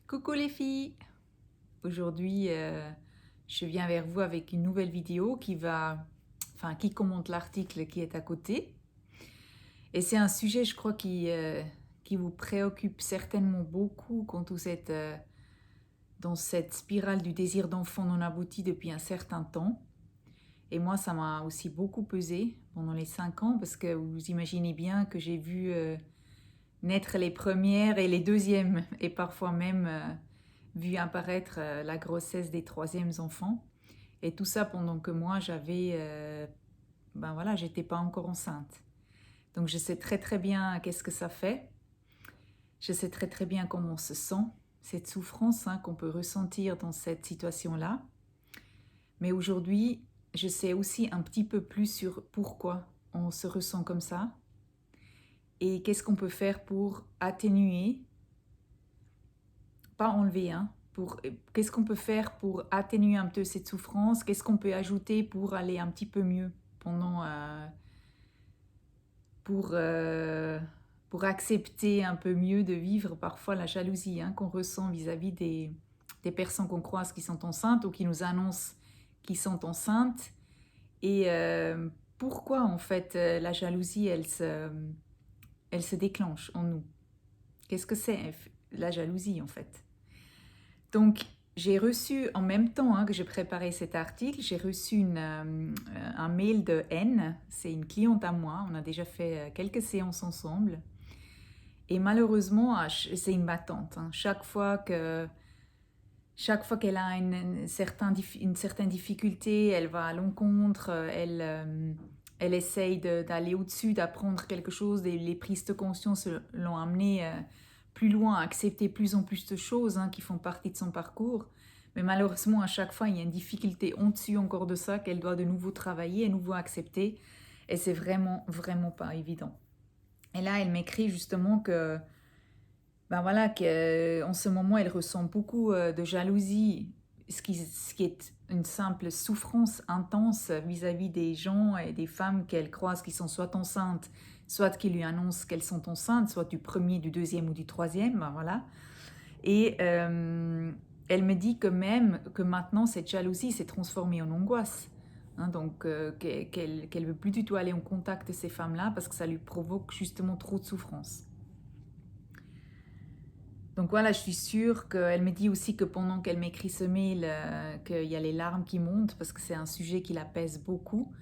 Coucou les filles! Aujourd'hui, je viens vers vous avec une nouvelle vidéo qui commente l'article qui est à côté. Et c'est un sujet, je crois, qui vous préoccupe certainement beaucoup quand vous êtes dans cette spirale du désir d'enfant non abouti depuis un certain temps. Et moi, ça m'a aussi beaucoup pesé pendant les 5 ans parce que vous imaginez bien que j'ai vu naître les premières et les deuxièmes et parfois même vu apparaître la grossesse des troisièmes enfants. Et tout ça pendant que moi, j'étais pas encore enceinte. Donc je sais très très bien qu'est-ce que ça fait. Je sais très très bien comment on se sent, cette souffrance qu'on peut ressentir dans cette situation-là. Mais aujourd'hui, je sais aussi un petit peu plus sur pourquoi on se ressent comme ça et qu'est-ce qu'on peut faire pour atténuer, pas enlever, qu'est-ce qu'on peut faire pour atténuer un peu cette souffrance, qu'est-ce qu'on peut ajouter pour aller un petit peu mieux pour, euh, pour accepter un peu mieux de vivre parfois la jalousie qu'on ressent vis-à-vis des personnes qu'on croise qui sont enceintes ou qui nous annoncent qu'ils sont enceintes. Et pourquoi en fait la jalousie, elle se déclenche en nous. Qu'est-ce que c'est la jalousie en fait? Donc, j'ai reçu, en même temps que j'ai préparé cet article, j'ai reçu un mail de N. C'est une cliente à moi. On a déjà fait quelques séances ensemble. Et malheureusement, c'est une battante. Chaque fois qu'elle a une certaine difficulté, elle va à l'encontre, elle essaye d'aller au-dessus, d'apprendre quelque chose. Les prises de conscience l'ont amenée plus loin, à accepter plus en plus de choses qui font partie de son parcours. Mais malheureusement, à chaque fois, il y a une difficulté en dessus encore de ça qu'elle doit de nouveau travailler, à nouveau accepter. Et c'est vraiment, vraiment pas évident. Et là, elle m'écrit justement que qu'en ce moment, elle ressent beaucoup de jalousie, ce qui est une simple souffrance intense vis-à-vis des gens et des femmes qu'elle croise qui sont soit enceintes, soit qui lui annoncent qu'elles sont enceintes, soit du premier, du deuxième ou du troisième, Et elle me dit que même que maintenant, cette jalousie s'est transformée en angoisse. Donc, qu'elle veut plus du tout aller en contact de ces femmes-là parce que ça lui provoque justement trop de souffrance. Donc voilà, je suis sûre qu'elle me dit aussi que pendant qu'elle m'écrit ce mail, qu'il y a les larmes qui montent parce que c'est un sujet qui la pèse beaucoup,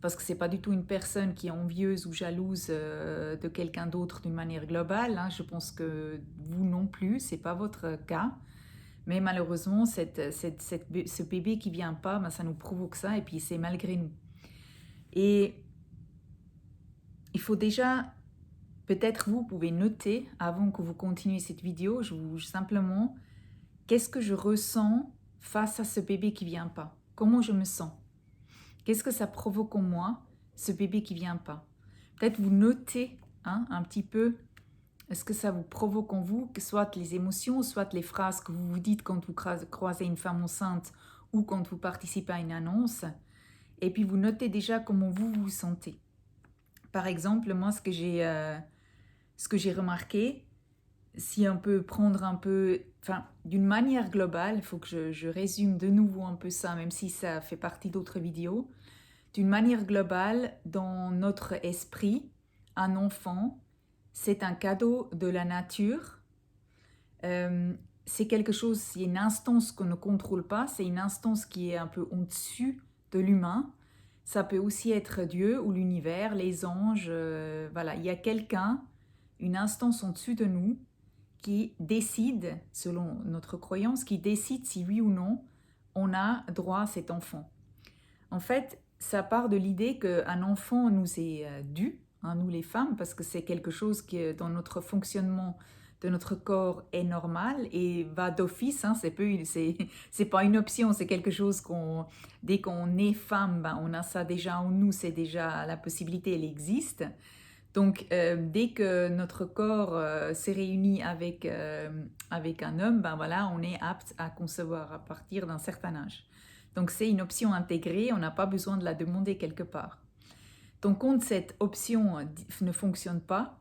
parce que c'est pas du tout une personne qui est envieuse ou jalouse de quelqu'un d'autre d'une manière globale. Je pense que vous non plus, c'est pas votre cas. Mais malheureusement, ce bébé qui vient pas, ça nous provoque ça et puis c'est malgré nous. Et il faut déjà peut-être vous pouvez noter, avant que vous continuiez cette vidéo, simplement, qu'est-ce que je ressens face à ce bébé qui vient pas? Comment je me sens? Qu'est-ce que ça provoque en moi, ce bébé qui vient pas? Peut-être vous notez un petit peu ce que ça vous provoque en vous, que soit les émotions, soit les phrases que vous vous dites quand vous croisez une femme enceinte ou quand vous participez à une annonce. Et puis vous notez déjà comment vous vous sentez. Par exemple, moi, ce que j'ai remarqué, si on peut prendre un peu, d'une manière globale, il faut que je résume de nouveau un peu ça, même si ça fait partie d'autres vidéos. D'une manière globale, dans notre esprit, un enfant, c'est un cadeau de la nature. C'est quelque chose, c'est une instance qu'on ne contrôle pas, c'est une instance qui est un peu au-dessus de l'humain. Ça peut aussi être Dieu ou l'univers, les anges, il y a quelqu'un, une instance au-dessus de nous qui décide, selon notre croyance, qui décide si oui ou non on a droit à cet enfant. En fait, ça part de l'idée qu'un enfant nous est dû, nous les femmes, parce que c'est quelque chose qui, dans notre fonctionnement de notre corps, est normal et va d'office. C'est pas une option, c'est quelque chose dès qu'on est femme, on a ça déjà en nous, c'est déjà la possibilité, elle existe. Donc, dès que notre corps s'est réuni avec un homme, on est apte à concevoir à partir d'un certain âge. Donc, c'est une option intégrée, on n'a pas besoin de la demander quelque part. Donc, quand cette option ne fonctionne pas,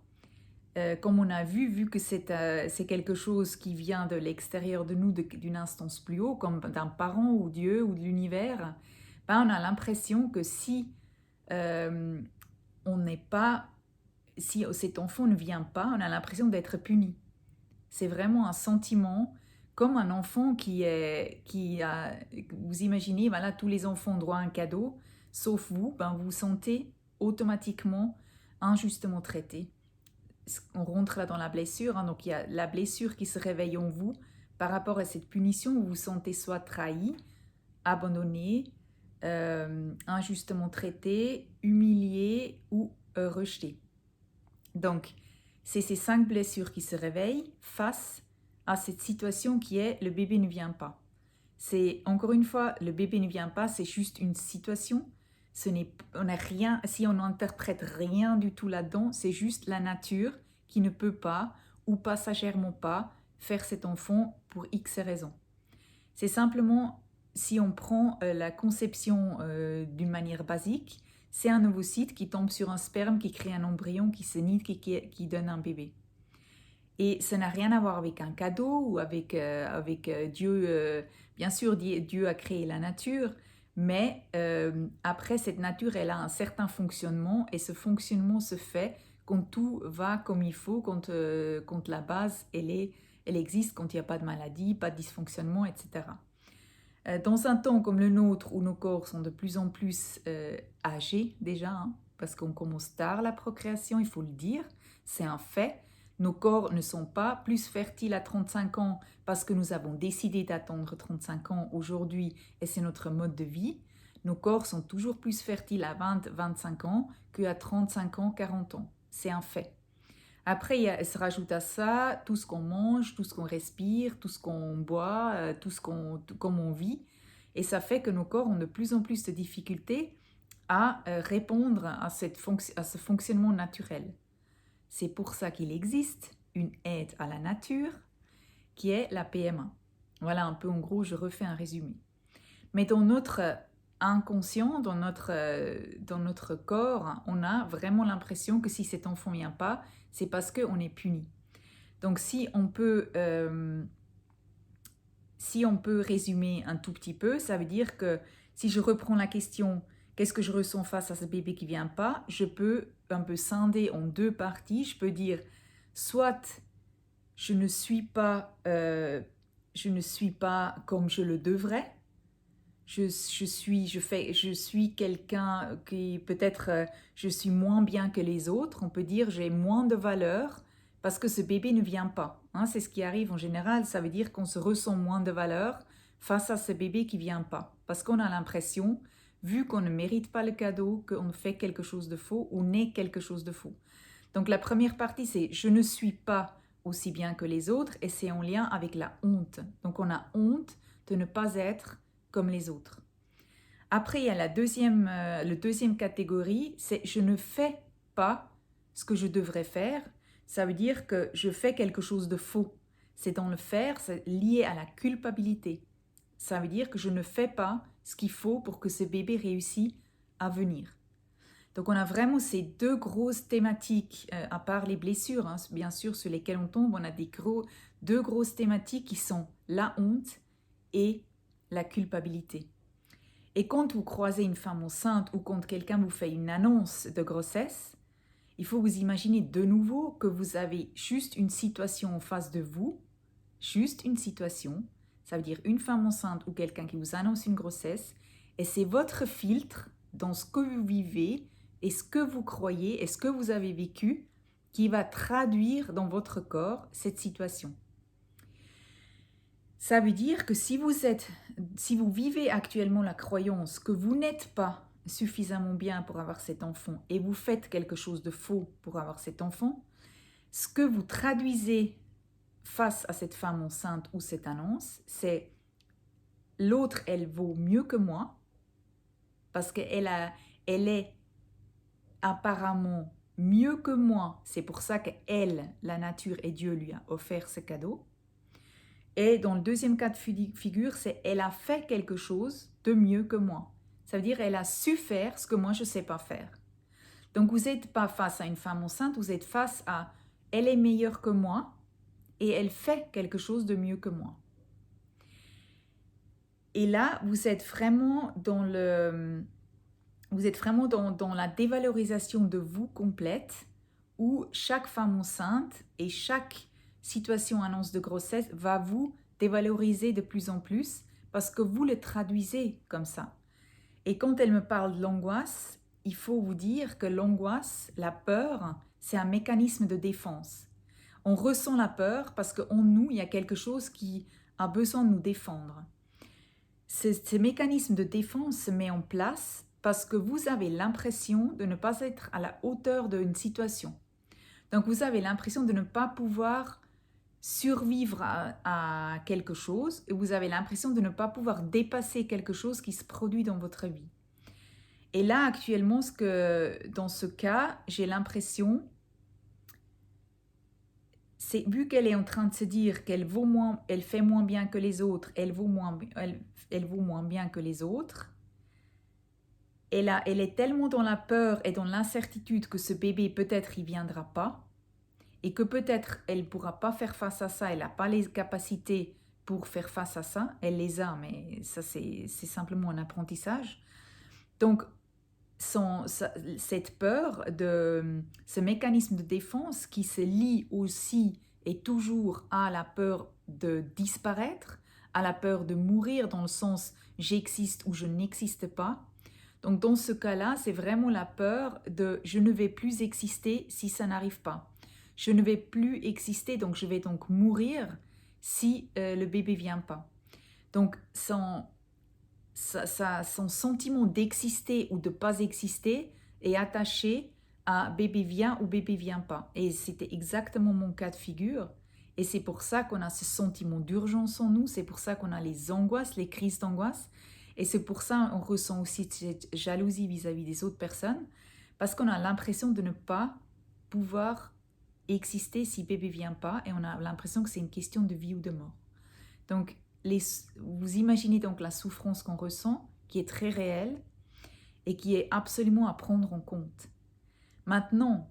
comme on a vu que c'est quelque chose qui vient de l'extérieur de nous, d'une instance plus haut, comme d'un parent ou Dieu ou de l'univers, ben on a l'impression que si euh, on n'est pas, si cet enfant ne vient pas, on a l'impression d'être puni. C'est vraiment un sentiment comme un enfant vous imaginez, voilà, tous les enfants ont droit à un cadeau, sauf vous, ben vous vous sentez automatiquement injustement traité. On rentre là dans la blessure, hein, donc il y a la blessure qui se réveille en vous par rapport à cette punition où vous vous sentez soit trahi, abandonné, injustement traité, humilié ou rejeté. Donc, c'est ces 5 blessures qui se réveillent face à cette situation qui est le bébé ne vient pas. C'est encore une fois, le bébé ne vient pas, c'est juste une situation. On n'a rien, si on n'interprète rien du tout là-dedans, c'est juste la nature qui ne peut pas ou passagèrement pas faire cet enfant pour X raisons. C'est simplement, si on prend la conception d'une manière basique, c'est un ovocyte qui tombe sur un sperme, qui crée un embryon, qui se nid, qui donne un bébé. Et ça n'a rien à voir avec un cadeau ou avec Dieu. Bien sûr, Dieu a créé la nature, mais après, cette nature, elle a un certain fonctionnement et ce fonctionnement se fait quand tout va comme il faut, quand la base, elle existe, quand il n'y a pas de maladie, pas de dysfonctionnement, etc. Dans un temps comme le nôtre, où nos corps sont de plus en plus âgés déjà, hein, parce qu'on commence tard la procréation, il faut le dire, c'est un fait. Nos corps ne sont pas plus fertiles à 35 ans parce que nous avons décidé d'attendre 35 ans aujourd'hui et c'est notre mode de vie. Nos corps sont toujours plus fertiles à 20-25 ans qu'à 35 ans, 40 ans. C'est un fait. Après, il se rajoute à ça tout ce qu'on mange, tout ce qu'on respire, tout ce qu'on boit, comment on vit. Et ça fait que nos corps ont de plus en plus de difficultés à répondre à ce fonctionnement naturel. C'est pour ça qu'il existe une aide à la nature qui est la PMA. Voilà un peu en gros, je refais un résumé. Mais dans notre inconscient, dans notre corps, on a vraiment l'impression que si cet enfant ne vient pas, c'est parce qu'on est puni. Donc si on peut résumer un tout petit peu, ça veut dire que si je reprends la question qu'est-ce que je ressens face à ce bébé qui ne vient pas, je peux un peu scinder en 2 parties. Je peux dire soit je ne suis pas comme je le devrais. Je suis quelqu'un qui peut-être je suis moins bien que les autres. On peut dire j'ai moins de valeur parce que ce bébé ne vient pas. Hein, c'est ce qui arrive en général. Ça veut dire qu'on se ressent moins de valeur face à ce bébé qui vient pas. Parce qu'on a l'impression, vu qu'on ne mérite pas le cadeau, qu'on fait quelque chose de faux ou n'est quelque chose de faux. Donc la première partie, c'est je ne suis pas aussi bien que les autres et c'est en lien avec la honte. Donc on a honte de ne pas être comme les autres. Après, il y a la deuxième catégorie, c'est je ne fais pas ce que je devrais faire. Ça veut dire que je fais quelque chose de faux. C'est dans le faire, c'est lié à la culpabilité. Ça veut dire que je ne fais pas ce qu'il faut pour que ce bébé réussisse à venir. Donc on a vraiment ces 2 grosses thématiques, à part les blessures, hein, bien sûr, sur lesquelles on tombe, on a 2 grosses thématiques qui sont la honte et la culpabilité. Et quand vous croisez une femme enceinte ou quand quelqu'un vous fait une annonce de grossesse, il faut vous imaginer de nouveau que vous avez juste une situation en face de vous, juste une situation, ça veut dire une femme enceinte ou quelqu'un qui vous annonce une grossesse, et c'est votre filtre dans ce que vous vivez et ce que vous croyez et ce que vous avez vécu qui va traduire dans votre corps cette situation. Ça veut dire que si vous vivez actuellement la croyance que vous n'êtes pas suffisamment bien pour avoir cet enfant et vous faites quelque chose de faux pour avoir cet enfant, ce que vous traduisez face à cette femme enceinte ou cette annonce, c'est l'autre, elle vaut mieux que moi parce qu'elle est apparemment mieux que moi. C'est pour ça qu'elle, la nature et Dieu lui a offert ce cadeau. Et dans le deuxième cas de figure, c'est elle a fait quelque chose de mieux que moi. Ça veut dire elle a su faire ce que moi je ne sais pas faire. Donc vous n'êtes pas face à une femme enceinte, vous êtes face à elle est meilleure que moi et elle fait quelque chose de mieux que moi. Et là, vous êtes vraiment dans la dévalorisation de vous complète, où chaque femme enceinte et chaque situation annonce de grossesse va vous dévaloriser de plus en plus parce que vous le traduisez comme ça. Et quand elle me parle de l'angoisse, il faut vous dire que l'angoisse, la peur, c'est un mécanisme de défense. On ressent la peur parce qu'en nous, il y a quelque chose qui a besoin de nous défendre. Ce mécanisme de défense se met en place parce que vous avez l'impression de ne pas être à la hauteur d'une situation. Donc vous avez l'impression de ne pas pouvoir survivre à quelque chose et vous avez l'impression de ne pas pouvoir dépasser quelque chose qui se produit dans votre vie. Et là, actuellement, dans ce cas, j'ai l'impression, c'est vu qu'elle est en train de se dire qu'elle vaut moins, elle fait moins bien que les autres, elle vaut moins bien que les autres, elle est tellement dans la peur et dans l'incertitude que ce bébé, peut-être, il viendra pas, et que peut-être elle ne pourra pas faire face à ça, elle n'a pas les capacités pour faire face à ça, elle les a, mais ça c'est simplement un apprentissage. Donc, cette peur, ce mécanisme de défense qui se lie aussi et toujours à la peur de disparaître, à la peur de mourir dans le sens j'existe ou je n'existe pas. Donc dans ce cas-là, c'est vraiment la peur de je ne vais plus exister si ça n'arrive pas. Je ne vais plus exister, donc je vais donc mourir si le bébé vient pas. Donc son sentiment d'exister ou de pas exister est attaché à bébé vient ou bébé vient pas. Et c'était exactement mon cas de figure. Et c'est pour ça qu'on a ce sentiment d'urgence en nous, c'est pour ça qu'on a les angoisses, les crises d'angoisse. Et c'est pour ça qu'on ressent aussi cette jalousie vis-à-vis des autres personnes, parce qu'on a l'impression de ne pas pouvoir exister si bébé vient pas, et on a l'impression que c'est une question de vie ou de mort. Donc, vous imaginez donc la souffrance qu'on ressent, qui est très réelle et qui est absolument à prendre en compte. Maintenant,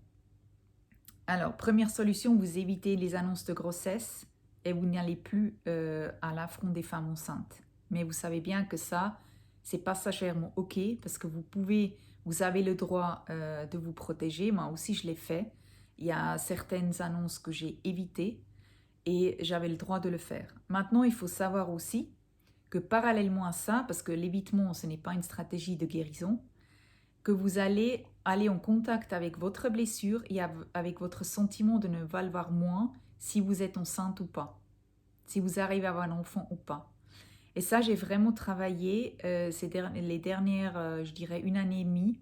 alors, première solution, vous évitez les annonces de grossesse et vous n'allez plus à l'affront des femmes enceintes. Mais vous savez bien que ça, c'est passagèrement OK parce que vous avez le droit de vous protéger. Moi aussi, je l'ai fait. Il y a certaines annonces que j'ai évitées et j'avais le droit de le faire. Maintenant, il faut savoir aussi que parallèlement à ça, parce que l'évitement, ce n'est pas une stratégie de guérison, que vous allez aller en contact avec votre blessure et avec votre sentiment de ne valoir moins si vous êtes enceinte ou pas, si vous arrivez à avoir un enfant ou pas. Et ça, j'ai vraiment travaillé les dernières, je dirais, 1 année et demie,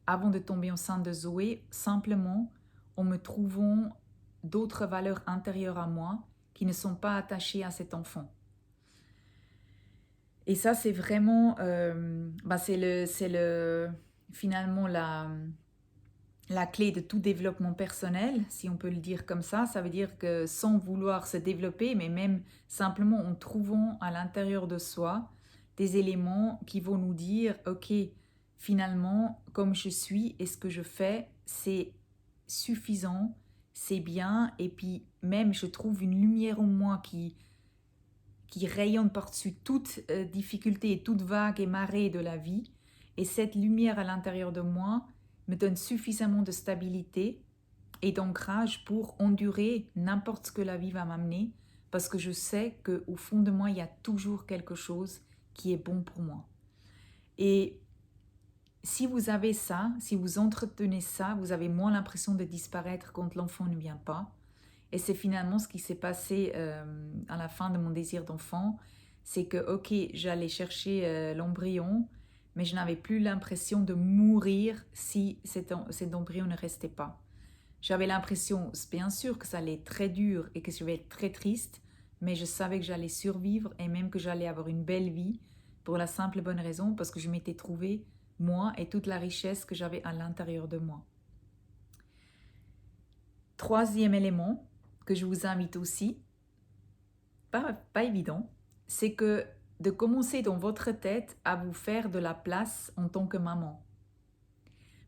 avant de tomber enceinte de Zoé, simplement en me trouvant d'autres valeurs intérieures à moi qui ne sont pas attachées à cet enfant. Et ça, c'est vraiment, finalement la clé de tout développement personnel, si on peut le dire comme ça. Ça veut dire que sans vouloir se développer, mais même simplement en trouvant à l'intérieur de soi des éléments qui vont nous dire, ok, finalement, comme je suis et ce que je fais, c'est suffisant, c'est bien, et puis même je trouve une lumière en moi qui rayonne par-dessus toute difficulté et toute vague et marée de la vie. Et cette lumière à l'intérieur de moi me donne suffisamment de stabilité et d'ancrage pour endurer n'importe ce que la vie va m'amener, parce que je sais qu'au fond de moi, il y a toujours quelque chose qui est bon pour moi. Et si vous avez ça, si vous entretenez ça, vous avez moins l'impression de disparaître quand l'enfant ne vient pas. Et c'est finalement ce qui s'est passé à la fin de mon désir d'enfant. C'est que, ok, j'allais chercher l'embryon, mais je n'avais plus l'impression de mourir si cet embryon ne restait pas. J'avais l'impression, bien sûr, que ça allait être très dur et que je vais être très triste, mais je savais que j'allais survivre et même que j'allais avoir une belle vie pour la simple et bonne raison parce que je m'étais trouvée, moi et toute la richesse que j'avais à l'intérieur de moi. Troisième élément que je vous invite aussi, pas évident, c'est que de commencer dans votre tête à vous faire de la place en tant que maman.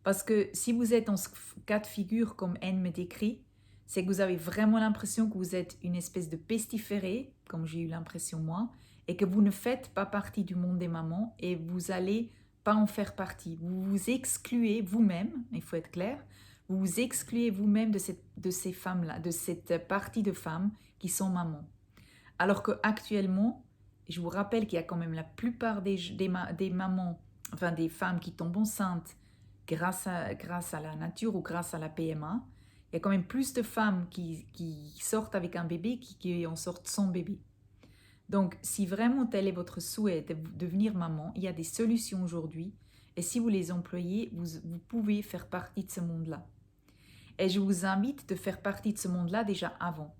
Parce que si vous êtes dans ce cas de figure comme Anne me décrit, c'est que vous avez vraiment l'impression que vous êtes une espèce de pestiféré, comme j'ai eu l'impression moi, et que vous ne faites pas partie du monde des mamans et vous allez pas en faire partie. Vous vous excluez vous-même, il faut être clair, vous vous excluez vous-même de ces femmes-là, de cette partie de femmes qui sont mamans. Alors qu'actuellement, je vous rappelle qu'il y a quand même la plupart des mamans, enfin des femmes qui tombent enceintes grâce à la nature ou grâce à la PMA. Il y a quand même plus de femmes qui sortent avec un bébé qui en sortent sans bébé. Donc, si vraiment tel est votre souhait de devenir maman, il y a des solutions aujourd'hui. Et si vous les employez, vous pouvez faire partie de ce monde-là. Et je vous invite de faire partie de ce monde-là déjà avant.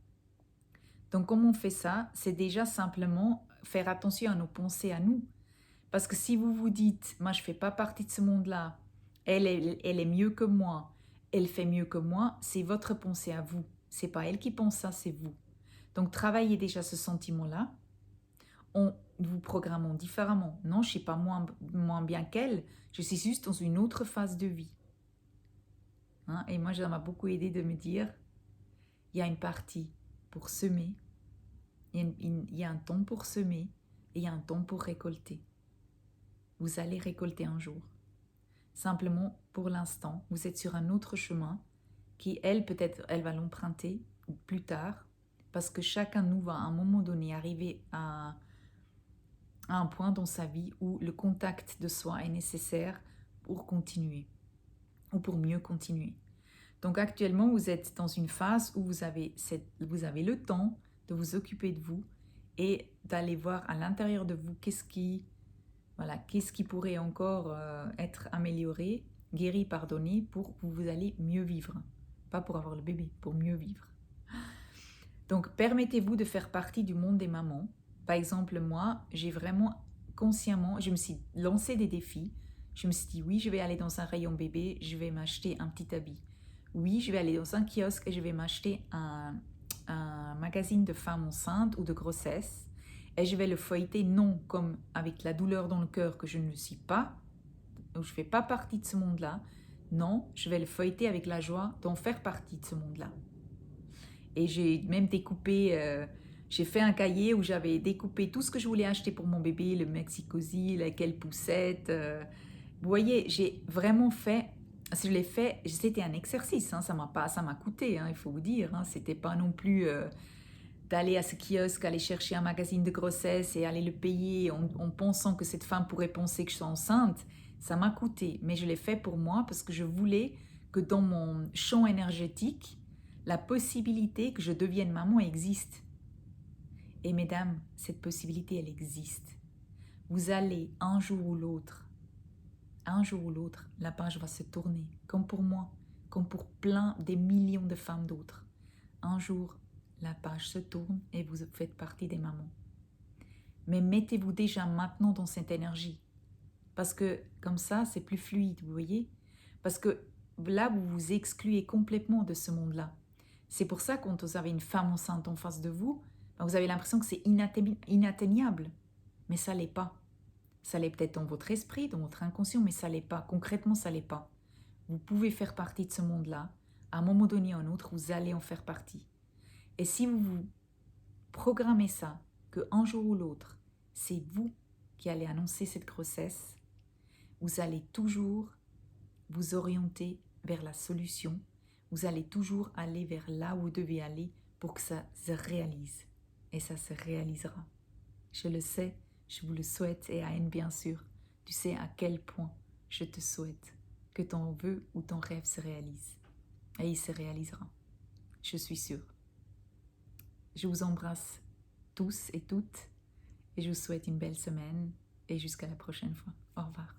Donc, comment on fait ça? C'est déjà simplement faire attention à nos pensées à nous. Parce que si vous vous dites, moi je ne fais pas partie de ce monde-là, elle est mieux que moi, elle fait mieux que moi, c'est votre pensée à vous. C'est pas elle qui pense ça, c'est vous. Donc travaillez déjà ce sentiment-là. Vous programmons différemment. Non, je ne suis pas moins bien qu'elle, je suis juste dans une autre phase de vie. Hein? Et moi, ça m'a beaucoup aidé de me dire, il y a une partie pour semer, il y a un temps pour semer et il y a un temps pour récolter. Vous allez récolter un jour. Simplement, pour l'instant, vous êtes sur un autre chemin qui, elle, peut-être, elle va l'emprunter plus tard, parce que chacun de nous va à un moment donné arriver à un point dans sa vie où le contact de soi est nécessaire pour continuer, ou pour mieux continuer. Donc actuellement, vous êtes dans une phase où vous avez le temps de vous occuper de vous et d'aller voir à l'intérieur de vous qu'est-ce qui pourrait encore être amélioré, guéri, pardonné pour que vous allez mieux vivre. Pas pour avoir le bébé, pour mieux vivre. Donc permettez-vous de faire partie du monde des mamans. Par exemple, moi, j'ai vraiment consciemment, je me suis lancé des défis. Je me suis dit, oui, je vais aller dans un rayon bébé, je vais m'acheter un petit habit. Oui, je vais aller dans un kiosque et je vais m'acheter un magazine de femmes enceintes ou de grossesse. Et je vais le feuilleter, non comme avec la douleur dans le cœur que je ne le suis pas, où je ne fais pas partie de ce monde-là. Non, je vais le feuilleter avec la joie d'en faire partie de ce monde-là. Et j'ai même découpé, j'ai fait un cahier où j'avais découpé tout ce que je voulais acheter pour mon bébé, le Mexicosi, quelle poussette. Vous voyez, j'ai vraiment fait, si je l'ai fait, c'était un exercice, hein, ça m'a coûté, hein, il faut vous dire. Hein, c'était pas non plus d'aller à ce kiosque, aller chercher un magazine de grossesse et aller le payer en pensant que cette femme pourrait penser que je suis enceinte. Ça m'a coûté, mais je l'ai fait pour moi parce que je voulais que dans mon champ énergétique, la possibilité que je devienne maman existe. Et mesdames, cette possibilité, elle existe. Vous allez un jour ou l'autre, la page va se tourner, comme pour moi, comme pour plein des millions de femmes d'autres. Un jour, la page se tourne et vous faites partie des mamans. Mais mettez-vous déjà maintenant dans cette énergie. Parce que comme ça, c'est plus fluide, vous voyez? Parce que là, vous vous excluez complètement de ce monde-là. C'est pour ça que quand vous avez une femme enceinte en face de vous, vous avez l'impression que c'est inatteignable. Mais ça l'est pas. Ça l'est peut-être dans votre esprit, dans votre inconscient, mais ça l'est pas. Concrètement, ça l'est pas. Vous pouvez faire partie de ce monde-là. À un moment donné ou à un autre, vous allez en faire partie. Et si vous vous programmez ça, qu'un jour ou l'autre, c'est vous qui allez annoncer cette grossesse, vous allez toujours vous orienter vers la solution. Vous allez toujours aller vers là où vous devez aller pour que ça se réalise. Et ça se réalisera. Je le sais, je vous le souhaite et Anne bien sûr. Tu sais à quel point je te souhaite que ton vœu ou ton rêve se réalise. Et il se réalisera. Je suis sûre. Je vous embrasse tous et toutes et je vous souhaite une belle semaine et jusqu'à la prochaine fois. Au revoir.